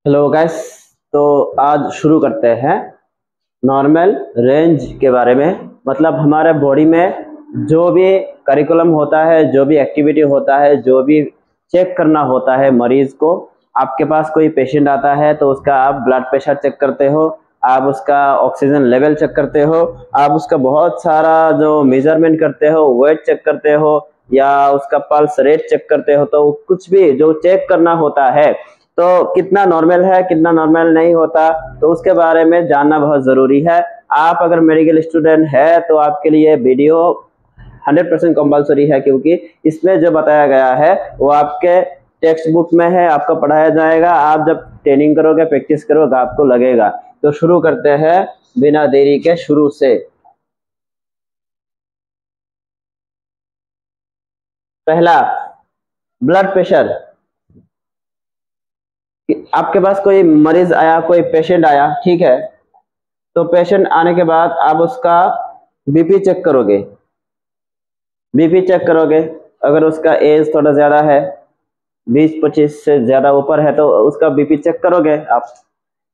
Hello guys. तो आज शुरू करते हैं नॉर्मल रेंज के बारे में। मतलब हमारे बॉडी में जो भी करिकुलम होता है, जो भी एक्टिविटी होता है, जो भी चेक करना होता है मरीज को। आपके पास कोई पेशेंट आता है तो उसका आप ब्लड प्रेशर चेक करते हो, आप उसका ऑक्सीजन लेवल चेक करते हो, आप उसका बहुत सारा जो मेजरमेंट करते हो, वेट चेक करते हो या उसका पल्स रेट चेक करते हो। तो कुछ भी जो चेक करना होता है तो कितना नॉर्मल है, कितना नॉर्मल नहीं होता, तो उसके बारे में जानना बहुत जरूरी है। आप अगर मेडिकल स्टूडेंट है तो आपके लिए वीडियो 100% कंपलसरी है, क्योंकि इसमें जो बताया गया है वो आपके टेक्स्ट बुक में है, आपको पढ़ाया जाएगा। आप जब ट्रेनिंग करोगे, प्रैक्टिस करोगे, आपको लगेगा। तो शुरू करते हैं बिना देरी के, शुरू से। पहला, ब्लड प्रेशर। आपके पास कोई मरीज आया, कोई पेशेंट आया, ठीक है। तो पेशेंट आने के बाद आप उसका बीपी चेक करोगे। बीपी चेक करोगे, अगर उसका एज थोड़ा ज्यादा है, 20-25 से ज्यादा ऊपर है, तो उसका बीपी चेक करोगे आप।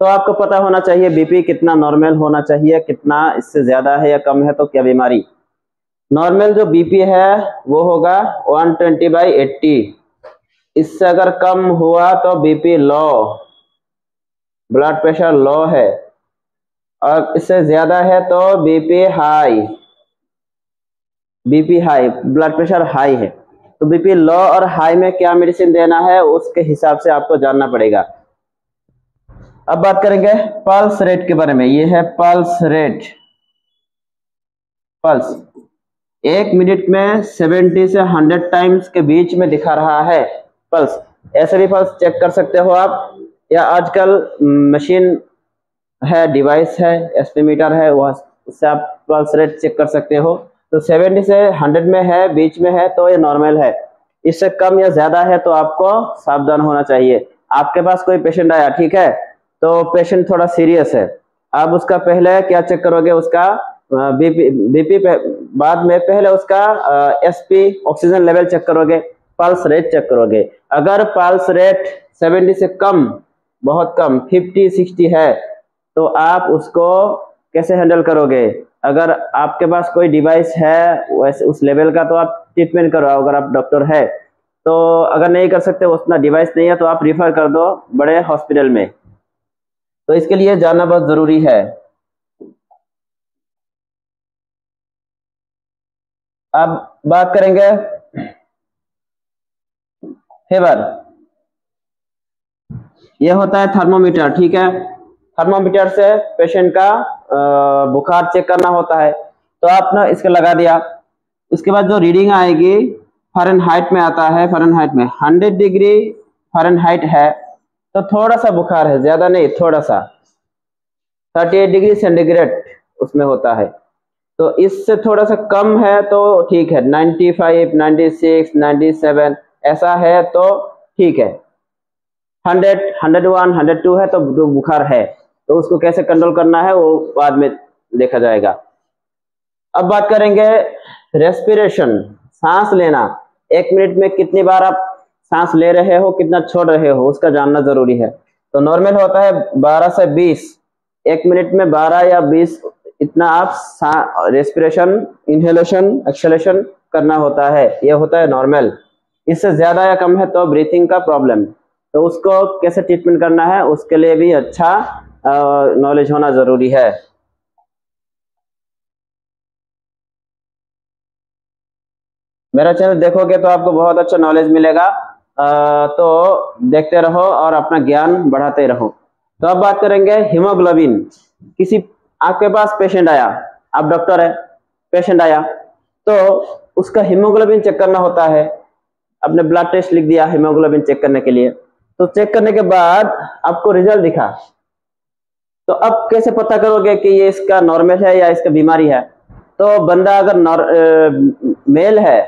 तो आपको पता होना चाहिए बीपी कितना नॉर्मल होना चाहिए, कितना इससे ज्यादा है या कम है, तो क्या बीमारी। नॉर्मल जो बीपी है वो होगा 120/80। इससे अगर कम हुआ तो BP low, blood pressure low है। और इससे ज्यादा है तो BP high, BP high, blood pressure high है। तो बीपी लो और हाई में क्या मेडिसिन देना है उसके हिसाब से आपको जानना पड़ेगा। अब बात करेंगे पल्स रेट के बारे में। ये है पल्स रेट। पल्स 1 मिनट में 70 से 100 टाइम्स के बीच में दिखा रहा है पल्स। ऐसे भी पल्स चेक कर सकते हो आप, या आजकल मशीन है, डिवाइस है, एस्टिमीटर है, वह उससे आप पल्स रेट चेक कर सकते हो। तो 70 से 100 में है, बीच में है, तो ये नॉर्मल है। इससे कम या ज्यादा है तो आपको सावधान होना चाहिए। आपके पास कोई पेशेंट आया, ठीक है, तो पेशेंट थोड़ा सीरियस है। आप उसका पहले क्या चेक करोगे, उसका बीपी। बीपी बाद में पहले उसका एसपी, ऑक्सीजन लेवल चेक करोगे, पल्स रेट चेक करोगे। अगर पल्स रेट 70 से कम, बहुत कम, 50-60 है, तो आप उसको कैसे हैंडल करोगे। अगर आपके पास कोई डिवाइस है वैसे उस लेवल का, तो आप ट्रीटमेंट करो, अगर आप डॉक्टर है तो। अगर नहीं कर सकते, उतना डिवाइस नहीं है, तो आप रिफर कर दो बड़े हॉस्पिटल में। तो इसके लिए जानना बहुत जरूरी है। अब बात करेंगे फीवर। यह होता है थर्मोमीटर, ठीक है। थर्मोमीटर से पेशेंट का बुखार चेक करना होता है। तो आपने इसके लगा दिया, उसके बाद जो रीडिंग आएगी फ़ारेनहाइट में आता है। फ़ारेनहाइट में 100 डिग्री फ़ारेनहाइट है तो थोड़ा सा बुखार है, ज्यादा नहीं, थोड़ा सा। 38 डिग्री सेंटीग्रेड उसमें होता है, तो इससे थोड़ा सा कम है तो ठीक है। 95, 96, 97 ऐसा है तो ठीक है। 100, 101, 102 है तो बुखार है, तो उसको कैसे कंट्रोल करना है वो बाद में देखा जाएगा। अब बात करेंगे रेस्पिरेशन, सांस लेना। 1 मिनट में कितनी बार आप सांस ले रहे हो, कितना छोड़ रहे हो, उसका जानना जरूरी है। तो नॉर्मल होता है 12 से 20। 1 मिनट में 12 या 20 इतना आप रेस्पिरेशन, इनहेलेशन, एक्सहेलेशन करना होता है। यह होता है नॉर्मल। इससे ज्यादा या कम है तो ब्रीथिंग का प्रॉब्लम। तो उसको कैसे ट्रीटमेंट करना है उसके लिए भी अच्छा नॉलेज होना जरूरी है। मेरा चैनल देखोगे तो आपको बहुत अच्छा नॉलेज मिलेगा। तो देखते रहो और अपना ज्ञान बढ़ाते रहो। तो अब बात करेंगे हीमोग्लोबिन। किसी आपके पास पेशेंट आया, आप डॉक्टर है, पेशेंट आया तो उसका हीमोग्लोबिन चेक करना होता है। आपने ब्लड टेस्ट लिख दिया हीमोग्लोबिन चेक करने के लिए। तो चेक करने के बाद आपको रिजल्ट दिखा, तो अब कैसे पता करोगे कि ये इसका नॉर्मल है या इसका बीमारी है। तो बंदा अगर मेल है,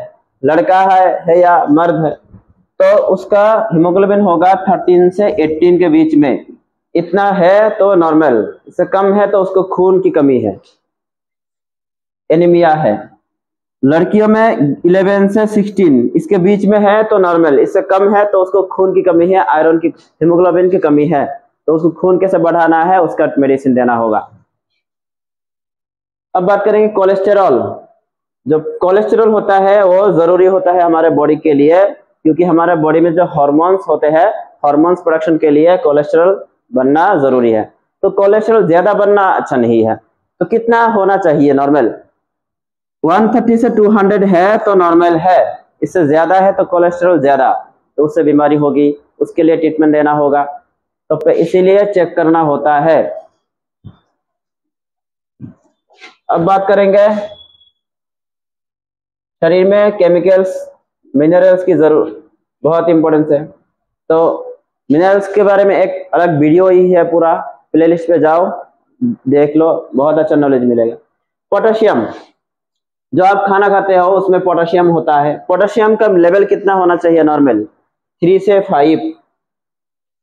लड़का है या मर्द है, तो उसका हीमोग्लोबिन होगा 13 से 18 के बीच में। इतना है तो नॉर्मल, इससे कम है तो उसको खून की कमी है, एनीमिया है। लड़कियों में 11 से 16 इसके बीच में है तो नॉर्मल, इससे कम है तो उसको खून की कमी है, आयरन की, हीमोग्लोबिन की कमी है। तो उसको खून कैसे बढ़ाना है, उसका मेडिसिन देना होगा। अब बात करेंगे कोलेस्टेरॉल। जो कोलेस्टेरॉल होता है वो जरूरी होता है हमारे बॉडी के लिए, क्योंकि हमारे बॉडी में जो हार्मोन्स होते हैं, हार्मोन्स प्रोडक्शन के लिए कोलेस्टेरॉल बनना जरूरी है। तो कोलेस्टेरॉल ज्यादा बनना अच्छा नहीं है। तो कितना होना चाहिए नॉर्मल? 130 से 200 है तो नॉर्मल है, इससे ज्यादा है तो कोलेस्टेरॉल ज्यादा, तो उससे बीमारी होगी, उसके लिए ट्रीटमेंट देना होगा, तो इसीलिए चेक करना होता है। अब बात करेंगे शरीर में केमिकल्स, मिनरल्स की जरूरत बहुत इंपॉर्टेंस है। तो मिनरल्स के बारे में एक अलग वीडियो ही है, पूरा प्लेलिस्ट पे जाओ देख लो, बहुत अच्छा नॉलेज मिलेगा। पोटेशियम, जो आप खाना खाते हो उसमें पोटेशियम होता है। पोटेशियम का लेवल कितना होना चाहिए नॉर्मल? 3 से 5,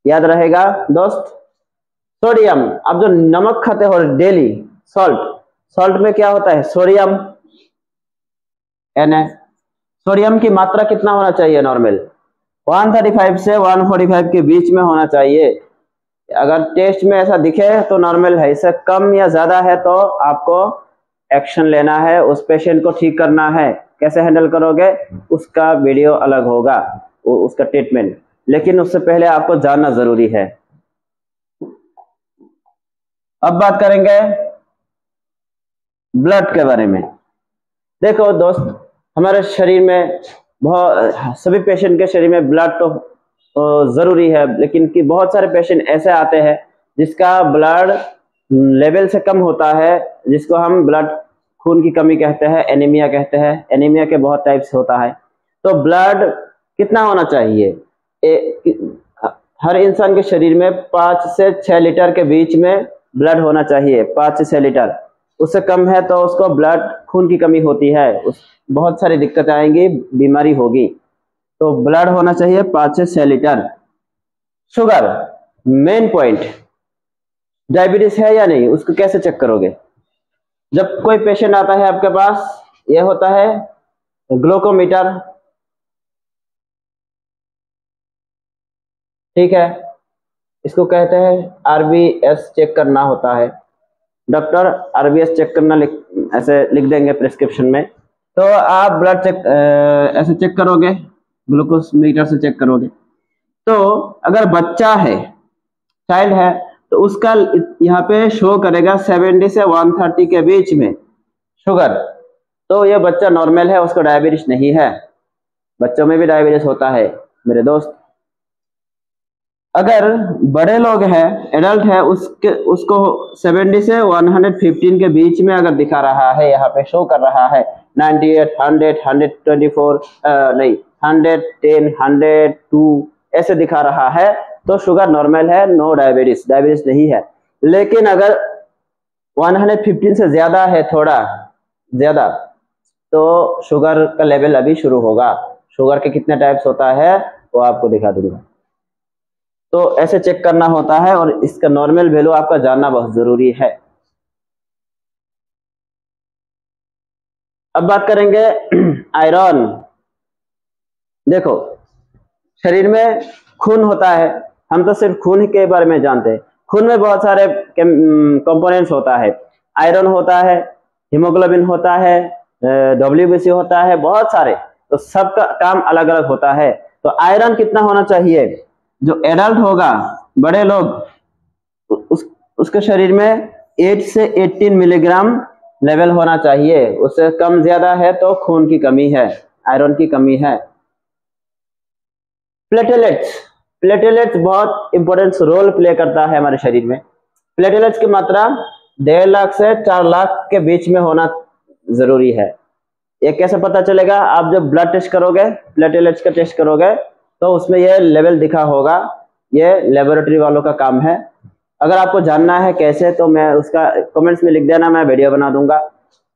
याद रहेगा दोस्त। सोडियम, आप जो नमक खाते हो डेली, सॉल्ट, सॉल्ट में क्या होता है? Sodium, Na। सोडियम की मात्रा कितना होना चाहिए नॉर्मल? 135 से 145 के बीच में होना चाहिए। अगर टेस्ट में ऐसा दिखे तो नॉर्मल है, इससे कम या ज्यादा है तो आपको एक्शन लेना है, उस पेशेंट को ठीक करना है। कैसे हैंडल करोगे उसका वीडियो अलग होगा, उसका ट्रीटमेंट, लेकिन उससे पहले आपको जानना जरूरी है। अब बात करेंगे ब्लड के बारे में। देखो दोस्त, हमारे शरीर में बहुत, सभी पेशेंट के शरीर में ब्लड तो जरूरी है, लेकिन कि बहुत सारे पेशेंट ऐसे आते हैं जिसका ब्लड लेवल से कम होता है, जिसको हम ब्लड खून की कमी कहते हैं, एनीमिया कहते हैं। एनीमिया के बहुत टाइप्स होता है। तो ब्लड कितना होना चाहिए? हर इंसान के शरीर में 5 से 6 लीटर के बीच में ब्लड होना चाहिए, 5 से 6 लीटर। उससे कम है तो उसको ब्लड खून की कमी होती है, बहुत सारी दिक्कतें आएंगी, बीमारी होगी। तो ब्लड होना चाहिए 5 से 6 litre. Sugar, main point, diabetes है या नहीं, उसको कैसे चेक करोगे? जब कोई पेशेंट आता है आपके पास, यह होता है ग्लूकोमीटर, ठीक है, इसको कहते हैं आरबीएस चेक करना होता है। डॉक्टर आरबीएस चेक करना ऐसे लिख देंगे प्रिस्क्रिप्शन में। तो आप ब्लड चेक ऐसे चेक करोगे, ग्लूकोज मीटर से चेक करोगे। तो अगर बच्चा है, चाइल्ड है, तो उसका यहाँ पे शो करेगा 70 से 130 के बीच में शुगर, तो ये बच्चा नॉर्मल है, उसको डायबिटीज नहीं है। बच्चों में भी डायबिटीज होता है मेरे दोस्त। अगर बड़े लोग हैं, एडल्ट है, उसको 70 से 115 के बीच में अगर दिखा रहा है, यहाँ पे शो कर रहा है 98, 100, 124 नहीं 110, 102 ऐसे दिखा रहा है, तो शुगर नॉर्मल है, नो डायबिटीज, डायबिटीज नहीं है। लेकिन अगर 115 से ज्यादा है, थोड़ा ज्यादा, तो शुगर का लेवल अभी शुरू होगा। शुगर के कितने टाइप्स होता है वो आपको दिखा दूंगा। तो ऐसे चेक करना होता है, और इसका नॉर्मल वैल्यू आपका जानना बहुत जरूरी है। अब बात करेंगे आयरन। देखो, शरीर में खून होता है, हम तो सिर्फ खून के बारे में जानते हैं। खून में बहुत सारे कंपोनेंट्स होता है, आयरन होता है, हीमोग्लोबिन होता है, डब्ल्यूबीसी होता है, बहुत सारे, तो सबका काम अलग अलग होता है। तो आयरन कितना होना चाहिए? जो एडल्ट होगा, बड़े लोग, उसके शरीर में 8 से 18 मिलीग्राम लेवल होना चाहिए। उससे कम ज्यादा है तो खून की कमी है, आयरन की कमी है। प्लेटलेट्स, प्लेटलेट्स बहुत इंपॉर्टेंट रोल प्ले करता है हमारे शरीर में। प्लेटलेट्स की मात्रा 1.5 लाख से 4 लाख के बीच में होना जरूरी है। ये कैसे पता चलेगा? आप जब ब्लड टेस्ट करोगे, प्लेटलेट्स का टेस्ट करोगे, तो उसमें ये लेवल दिखा होगा। ये लेबोरेटरी वालों का काम है। अगर आपको जानना है कैसे, तो मैं उसका कमेंट्स में लिख देना, मैं वीडियो बना दूंगा।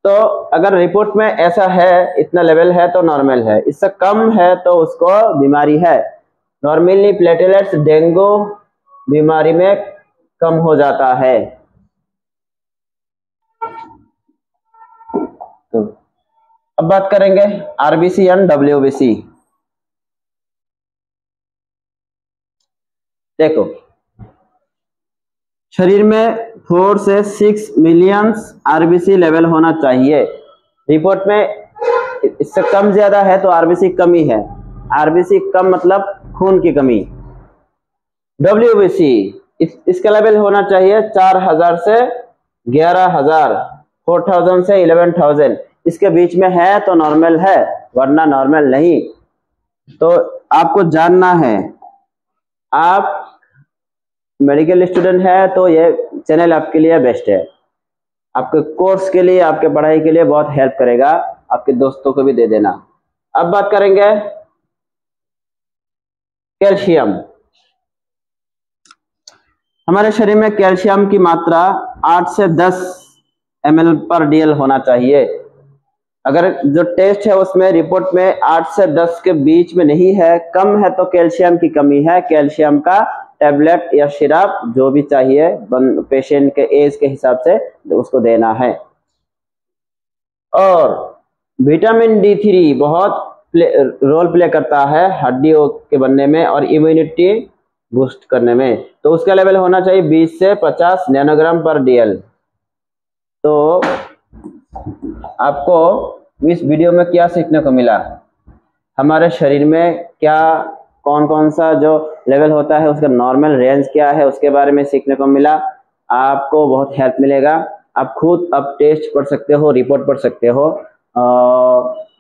तो अगर रिपोर्ट में ऐसा है, इतना लेवल है तो नॉर्मल है, इससे कम है तो उसको बीमारी है। नॉर्मली प्लेटलेट्स डेंगू बीमारी में कम हो जाता है। तो अब बात करेंगे आरबीसी एंड डब्ल्यूबीसी। देखो, शरीर में 4 से 6 मिलियन आरबीसी लेवल होना चाहिए। रिपोर्ट में इससे कम ज्यादा है तो आरबीसी कमी है, आरबीसी कम मतलब खून की कमी। डब्ल्यूबीसी इसका लेवल होना चाहिए 4000 से 11000, 4000 से 11000, इसके बीच में है तो नॉर्मल है, वरना नॉर्मल नहीं। तो आपको जानना है, आप मेडिकल स्टूडेंट है तो ये चैनल आपके लिए बेस्ट है, आपके कोर्स के लिए, आपके पढ़ाई के लिए बहुत हेल्प करेगा, आपके दोस्तों को भी दे देना। अब बात करेंगे कैल्शियम। हमारे शरीर में कैल्शियम की मात्रा 8 से 10 ml पर DL होना चाहिए। अगर जो टेस्ट है उसमें रिपोर्ट में 8 से 10 के बीच में नहीं है, कम है, तो कैल्शियम की कमी है। कैल्शियम का टैबलेट या सिरप जो भी चाहिए पेशेंट के एज के हिसाब से उसको देना है। और विटामिन D3 बहुत रोल प्ले करता है हड्डियों के बनने में और इम्यूनिटी बूस्ट करने में, तो उसका लेवल होना चाहिए 20 से 50 नैनोग्राम पर DL। तो आपको इस वीडियो में क्या सीखने को मिला, हमारे शरीर में क्या कौन कौन सा जो लेवल होता है उसका नॉर्मल रेंज क्या है उसके बारे में सीखने को मिला। आपको बहुत हेल्प मिलेगा, आप खुद अब टेस्ट पढ़ सकते हो, रिपोर्ट पढ़ सकते हो।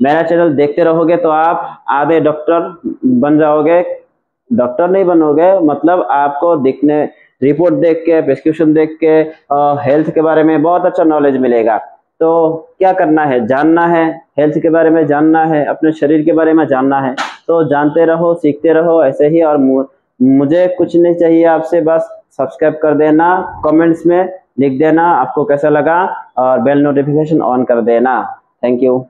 मेरा चैनल देखते रहोगे तो आप आधे डॉक्टर बन जाओगे, डॉक्टर नहीं बनोगे, मतलब आपको दिखने रिपोर्ट देख के, प्रिस्क्रिप्शन देख के हेल्थ के बारे में बहुत अच्छा नॉलेज मिलेगा। तो क्या करना है, जानना है, हेल्थ के बारे में जानना है, अपने शरीर के बारे में जानना है, तो जानते रहो, सीखते रहो ऐसे ही। और मुझे कुछ नहीं चाहिए आपसे, बस सब्सक्राइब कर देना, कमेंट्स में लिख देना आपको कैसा लगा और बेल नोटिफिकेशन ऑन कर देना। Thank you.